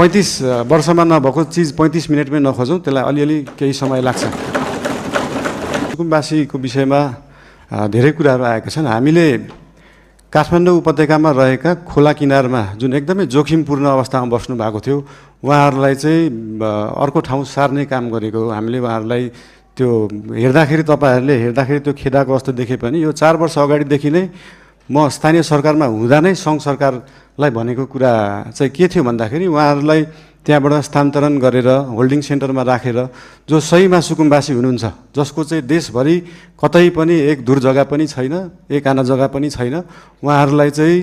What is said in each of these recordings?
35 वर्षमा नभएको चिज 35 मिनटमै नखोजौँ, त्यसलाई अलिअलि केही समय लाग्छ। सुकुम्बासीको विषयमा धेरै कुराहरू आएका छन्। हामीले काठमाडौँ उपत्यकामा रहेका खोला किनारमा जुन एकदमै जोखिमपूर्ण अवस्थामा बस्नु भएको थियो, उहाँहरूलाई चाहिँ अर्को ठाउँ सार्ने काम गरेको हो। हामीले उहाँहरूलाई त्यो हेर्दाखेरि, तपाईँहरूले हेर्दाखेरि त्यो खेदाको अवस्था देखे पनि यो 4 वर्ष अगाडिदेखि नै म स्थानीय सरकारमा हुँदा नै सङ्घ सरकारलाई भनेको कुरा चाहिँ के थियो भन्दाखेरि उहाँहरूलाई त्यहाँबाट स्थानान्तरण गरेर होल्डिङ सेन्टरमा राखेर जो सहीमा सुकुम्बासी हुनुहुन्छ, जसको चाहिँ देशभरि कतै पनि एक दूर जग्गा पनि छैन, एक आना जग्गा पनि छैन, उहाँहरूलाई चाहिँ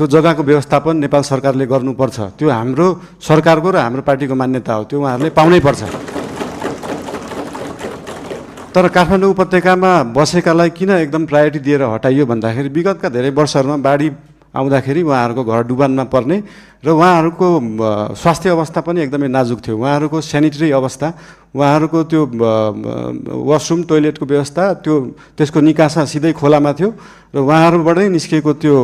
त्यो जग्गाको व्यवस्थापन नेपाल सरकारले गर्नुपर्छ। त्यो हाम्रो सरकारको र हाम्रो पार्टीको मान्यता हो, त्यो उहाँहरूले पाउनै पर्छ। तर काठमाडौँ उपत्यकामा बसेकालाई किन एकदम प्रायोरिटी दिएर हटाइयो भन्दाखेरि विगतका धेरै वर्षहरूमा बाढी आउँदाखेरि उहाँहरूको घर डुबानमा पर्ने र उहाँहरूको स्वास्थ्य अवस्था पनि एकदमै नाजुक थियो। उहाँहरूको सेनिटरी अवस्था, उहाँहरूको त्यो वासरुम टोइलेटको व्यवस्था, त्यसको निकासा सिधै खोलामा थियो र उहाँहरूबाटै निस्केको त्यो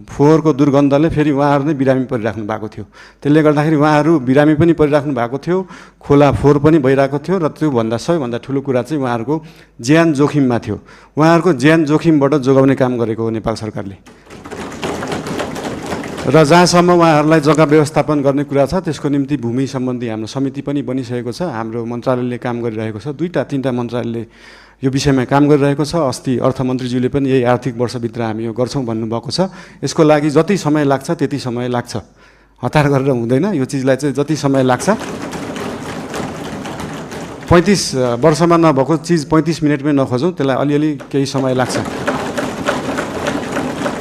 फोहोरको दुर्गन्धले फेरि उहाँहरू नै बिरामी परिराख्नु भएको थियो। त्यसले गर्दाखेरि उहाँहरू बिरामी पनि परिराख्नु भएको थियो, खोला फोहोर पनि भइरहेको थियो र त्योभन्दा सबैभन्दा ठुलो कुरा चाहिँ उहाँहरूको ज्यान जोखिममा थियो। उहाँहरूको ज्यान जोखिमबाट जोगाउने काम गरेको हो नेपाल सरकारले। र जहाँसम्म उहाँहरूलाई जग्गा व्यवस्थापन गर्ने कुरा छ, त्यसको निम्ति भूमि सम्बन्धी हाम्रो समिति पनि बनिसकेको छ। हाम्रो मन्त्रालयले काम गरिरहेको छ, 2-3 मन्त्रालयले यो विषयमा काम गरिरहेको छ। अस्ति अर्थमन्त्रीज्यूले पनि यही आर्थिक वर्षभित्र हामी यो गर्छौँ भन्नुभएको छ। यसको लागि जति समय लाग्छ त्यति समय लाग्छ, हतार गरेर हुँदैन। यो चिजलाई चाहिँ जति समय लाग्छ, 35 वर्षमा नभएको चिज 35 मिनटमै नखोजौँ, त्यसलाई अलिअलि केही समय लाग्छ।